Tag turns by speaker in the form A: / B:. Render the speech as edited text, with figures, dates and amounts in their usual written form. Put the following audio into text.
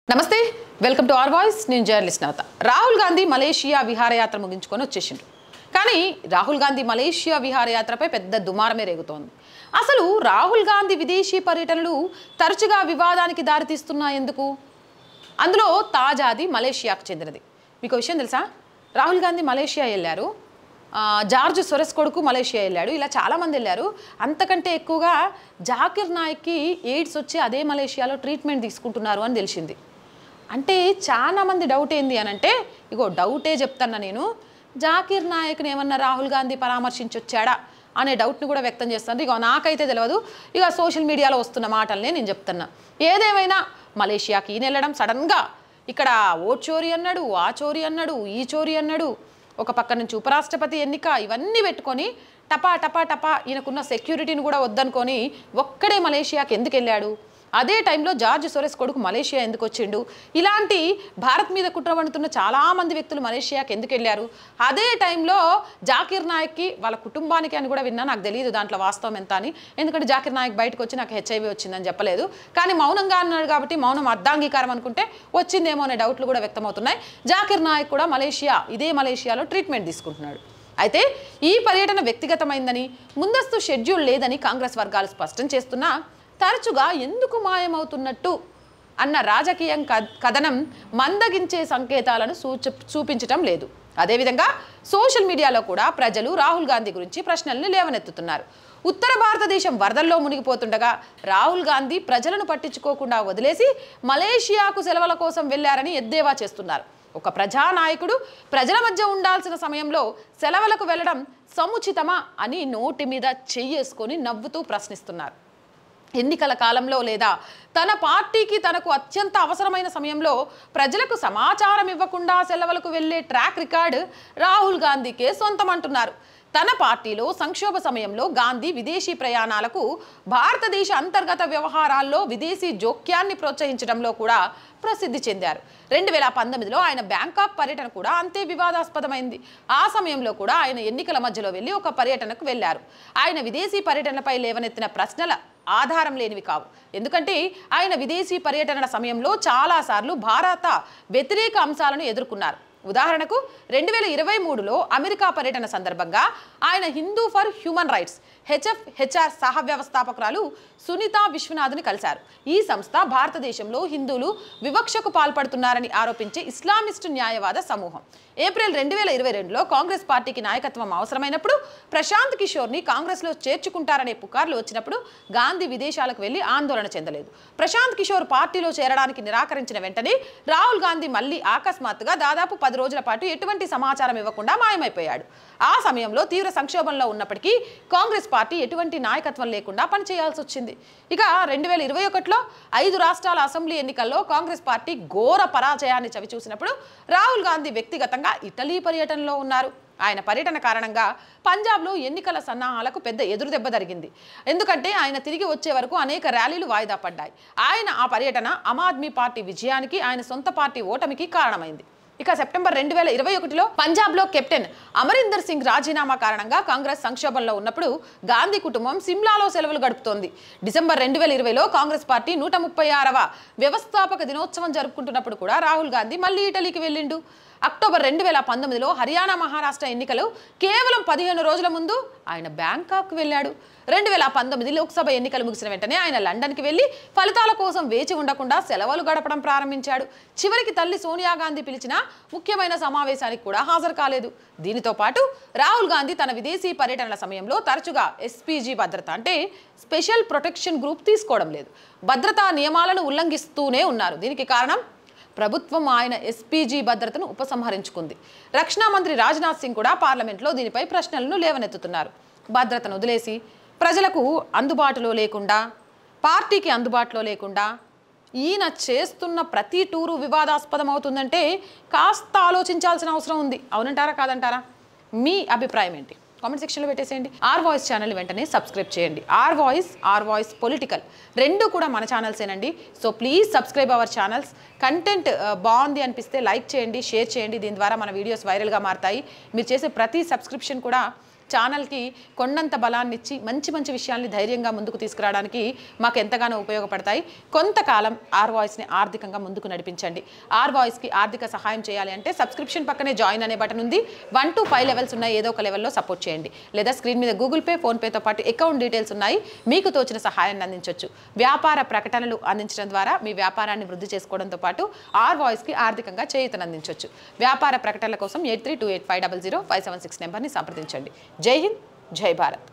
A: నమస్తే welcome to our voice నేను journalist నవత Rahul Gandhi Malaysia విహారయాత్ర ముగించుకొని వచ్చేసిండు కానీ రాహుల్ గాంధీ మలేషియా విహారయాత్రపై పెద్ద దుమారమే రేగుతోంది అసలు రాహుల్ గాంధీ విదేశీ పర్యటనలు తరచుగా వివాదానికి దారితీస్తున్నాయి ఎందుకు అందులో తాజాది మలేషియాకు చెందినది మీకు విషయం తెలుసా రాహుల్ గాంధీ మలేషియా వెళ్ళారు జార్జ్ సొరెస్ కొడుకు మలేషియా వెళ్ళాడు ఇలా చాలామంది వెళ్ళారు అంతకంటే ఎక్కువగా జాకిర్ నాయక్కి ఎయిడ్స్ వచ్చి అదే మలేషియాలో ట్రీట్మెంట్ తీసుకుంటున్నారు అని తెలిసింది అంటే చాలా మంది డౌట్ ఏంది అని అంటే ఇగో డౌటే చెప్తాను నేను జాకిర్ నాయక్ని ఏమన్నా రాహుల్ గాంధీ పరామర్శించి వచ్చాడా అనే డౌట్ని కూడా వ్యక్తం చేస్తాను ఇక నాకైతే తెలియదు ఇక సోషల్ మీడియాలో వస్తున్న మాటలనే నేను చెప్తున్నా ఏదేమైనా మలేషియాకి ఈయన వెళ్ళడం సడన్గా ఇక్కడ ఓ చోరీ అన్నాడు ఆ చోరీ అన్నాడు ఈ చోరీ అన్నాడు ఒక పక్క నుంచి ఉపరాష్ట్రపతి ఎన్నిక ఇవన్నీ పెట్టుకొని టపా టపా టపా ఈయనకున్న సెక్యూరిటీని కూడా వద్దనుకొని ఒక్కడే మలేషియాకి ఎందుకు వెళ్ళాడు అదే టైంలో జార్జ్ సొరెస్ కొడుకు మలేషియా ఎందుకు వచ్చిండు ఇలాంటి భారత్ మీద కుట్ర పడుతున్న చాలామంది వ్యక్తులు మలేషియాకి ఎందుకు వెళ్ళారు అదే టైంలో జాకిర్ నాయక్కి వాళ్ళ కుటుంబానికి అని కూడా విన్నా నాకు తెలియదు దాంట్లో వాస్తవం ఎంత అని ఎందుకంటే జాకిర్ నాయక్ బయటకు వచ్చి నాకు హెచ్ఐవి వచ్చిందని చెప్పలేదు కానీ మౌనంగా అన్నాడు కాబట్టి మౌనం అర్ధాంగీకారం అనుకుంటే వచ్చిందేమో అనే డౌట్లు కూడా వ్యక్తమవుతున్నాయి జాకిర్ నాయక్ కూడా మలేషియా ఇదే మలేషియాలో ట్రీట్మెంట్ తీసుకుంటున్నాడు అయితే ఈ పర్యటన వ్యక్తిగతమైందని ముందస్తు షెడ్యూల్ లేదని కాంగ్రెస్ వర్గాలు స్పష్టం చేస్తున్నా తరచుగా ఎందుకు మాయమవుతున్నట్టు అన్న రాజకీయం కథనం మందగించే సంకేతాలను చూపించటం లేదు అదేవిధంగా సోషల్ మీడియాలో కూడా ప్రజలు రాహుల్ గాంధీ గురించి ప్రశ్నల్ని లేవనెత్తుతున్నారు ఉత్తర భారతదేశం వరదల్లో మునిగిపోతుండగా రాహుల్ గాంధీ ప్రజలను పట్టించుకోకుండా వదిలేసి మలేషియాకు సెలవుల కోసం వెళ్లారని ఎద్దేవా చేస్తున్నారు ఒక ప్రజానాయకుడు ప్రజల మధ్య ఉండాల్సిన సమయంలో సెలవులకు వెళ్లడం సముచితమా అని నోటి మీద చెయ్యేసుకొని నవ్వుతూ ప్రశ్నిస్తున్నారు ఎన్నికల కాలంలో లేదా తన పార్టీకి తనకు అత్యంత అవసరమైన సమయంలో ప్రజలకు సమాచారం ఇవ్వకుండా సెలవులకు వెళ్లే ట్రాక్ రికార్డు రాహుల్ గాంధీకే సొంతమంటున్నారు తన పార్టీలో సంక్షోభ సమయంలో గాంధీ విదేశీ ప్రయాణాలకు భారతదేశ అంతర్గత వ్యవహారాల్లో విదేశీ జోక్యాన్ని ప్రోత్సహించడంలో కూడా ప్రసిద్ధి చెందారు 2019లో ఆయన బ్యాంకాక్ పర్యటన కూడా అంతే వివాదాస్పదమైంది ఆ సమయంలో కూడా ఆయన ఎన్నికల మధ్యలో వెళ్ళి ఒక పర్యటనకు వెళ్లారు ఆయన విదేశీ పర్యటనపై లేవనెత్తిన ప్రశ్నల ఆధారం లేనివి కావు ఎందుకంటే ఆయన విదేశీ పర్యటనల సమయంలో చాలాసార్లు భారత వ్యతిరేక అంశాలను ఎదుర్కొన్నారు ఉదాహరణకు 2023లో అమెరికా పర్యటన సందర్భంగా ఆయన హిందూ ఫర్ హ్యూమన్ రైట్స్ హెచ్ఎఫ్హెచ్ఆర్ సహ వ్యవస్థాపకురాలు సునీతా విశ్వనాథ్ని కలిశారు ఈ సంస్థ భారతదేశంలో హిందువులు వివక్షకు పాల్పడుతున్నారని ఆరోపించే ఇస్లామిస్టు న్యాయవాద సమూహం ఏప్రిల్ 2022లో కాంగ్రెస్ పార్టీకి నాయకత్వం అవసరమైనప్పుడు ప్రశాంత్ కిషోర్ని కాంగ్రెస్లో చేర్చుకుంటారనే పుకార్లు వచ్చినప్పుడు గాంధీ విదేశాలకు వెళ్లి ఆందోళన చెందలేదు ప్రశాంత్ కిషోర్ పార్టీలో చేరడానికి నిరాకరించిన వెంటనే రాహుల్ గాంధీ మళ్లీ అకస్మాత్తుగా దాదాపు 10 రోజుల పాటు ఎటువంటి సమాచారం ఇవ్వకుండా మాయమైపోయాడు ఆ సమయంలో తీవ్ర సంక్షోభంలో ఉన్నప్పటికీ కాంగ్రెస్ పార్టీ ఎటువంటి నాయకత్వం లేకుండా పనిచేయాల్సి వచ్చింది ఇక 2021లో 5 రాష్ట్రాల అసెంబ్లీ ఎన్నికల్లో కాంగ్రెస్ పార్టీ ఘోర పరాజయాన్ని చవిచూసినప్పుడు రాహుల్ గాంధీ వ్యక్తిగతంగా ఇటలీ పర్యటనలో ఉన్నారు ఆయన పర్యటన కారణంగా పంజాబ్లో ఎన్నికల సన్నాహాలకు పెద్ద ఎదురుదెబ్బ జరిగింది ఎందుకంటే ఆయన తిరిగి వచ్చే వరకు అనేక ర్యాలీలు వాయిదా పడ్డాయి ఆయన ఆ పర్యటన ఆమ్ ఆద్మీ పార్టీ విజయానికి ఆయన సొంత పార్టీ ఓటమికి కారణమైంది ఇక సెప్టెంబర్ 2021లో పంజాబ్లో కెప్టెన్ అమరీందర్ సింగ్ రాజీనామా కారణంగా కాంగ్రెస్ సంక్షోభంలో ఉన్నప్పుడు గాంధీ కుటుంబం సిమ్లాలో సెలవులు గడుపుతోంది డిసెంబర్ 2020లో కాంగ్రెస్ పార్టీ 136వ వ్యవస్థాపక దినోత్సవం జరుపుకుంటున్నప్పుడు కూడా రాహుల్ గాంధీ మళ్లీ ఇటలీకి వెళ్ళిండు అక్టోబర్ 2019లో హర్యానా మహారాష్ట్ర ఎన్నికలు కేవలం 15 రోజుల ముందు ఆయన బ్యాంకాక్ వెళ్ళాడు 2019 లోక్సభ ఎన్నికలు ముగిసిన వెంటనే ఆయన లండన్కి వెళ్లి ఫలితాల కోసం వేచి ఉండకుండా సెలవులు గడపడం ప్రారంభించాడు చివరికి తల్లి సోనియా గాంధీ పిలిచిన ముఖ్యమైన సమావేశానికి కూడా హాజరు కాలేదు దీనితో పాటు రాహుల్ గాంధీ తన విదేశీ పర్యటనల సమయంలో తరచుగా ఎస్పీజీ భద్రత అంటే స్పెషల్ ప్రొటెక్షన్ గ్రూప్ తీసుకోవడం లేదు భద్రతా నియమాలను ఉల్లంఘిస్తూనే ఉన్నారు దీనికి కారణం ప్రభుత్వం ఆయన ఎస్పీజీ భద్రతను ఉపసంహరించుకుంది రక్షణ మంత్రి రాజ్నాథ్ సింగ్ కూడా పార్లమెంట్లో దీనిపై ప్రశ్నలను లేవనెత్తుతున్నారు భద్రతను వదిలేసి ప్రజలకు అందుబాటులో లేకుండా పార్టీకి అందుబాటులో లేకుండా ఈయన చేస్తున్న ప్రతి టూరు వివాదాస్పదం అవుతుందంటే కాస్త ఆలోచించాల్సిన అవసరం ఉంది అవునంటారా కాదంటారా మీ అభిప్రాయం ఏంటి కామెంట్ సెక్షన్లో పెట్టేసేయండి ఆర్ వాయిస్ ఛానల్ వెంటనే సబ్స్క్రైబ్ చేయండి ఆర్ వాయిస్ పొలిటికల్ రెండు కూడా మన ఛానల్సేనండి so please subscribe our channels content బాగుంది అనిపిస్తే లైక్ చేయండి షేర్ చేయండి దీని ద్వారా మన వీడియోస్ వైరల్గా మారుతాయి మీరు చేసే ప్రతి సబ్స్క్రిప్షన్ కూడా ఛానల్కి కొండంత బలాన్ని ఇచ్చి మంచి మంచి విషయాల్ని ధైర్యంగా ముందుకు తీసుకురావడానికి మాకు ఎంతగానో ఉపయోగపడతాయి. కొంతకాలం ఆర్ వాయిస్ని ఆర్థికంగా ముందుకు నడిపించండి. ఆర్ వాయిస్కి ఆర్థిక సహాయం చేయాలి అంటే సబ్స్క్రిప్షన్ పక్కనే జాయిన్ అనే బటన్ ఉంది. 1 to 5 లెవెల్స్ ఉన్నాయి. ఏదో ఒక లెవెల్లో సపోర్ట్ చేయండి. లేదా స్క్రీన్ మీద గూగుల్ పే, ఫోన్పేతో పాటు అకౌంట్ డీటెయిల్స్ ఉన్నాయి. మీకు తోచిన సహాయాన్ని అందించవచ్చు. వ్యాపార ప్రకటనలు అందించడం ద్వారా మీ వ్యాపారాన్ని వృద్ధి చేసుకోవడంతో పాటు ఆర్ వాయిస్కి ఆర్థికంగా చేయూతనందించవచ్చు. వ్యాపార ప్రకటనల కోసం 8328500576 నెంబర్ని సంప్రదించండి. జై హింద్, జై భారత్.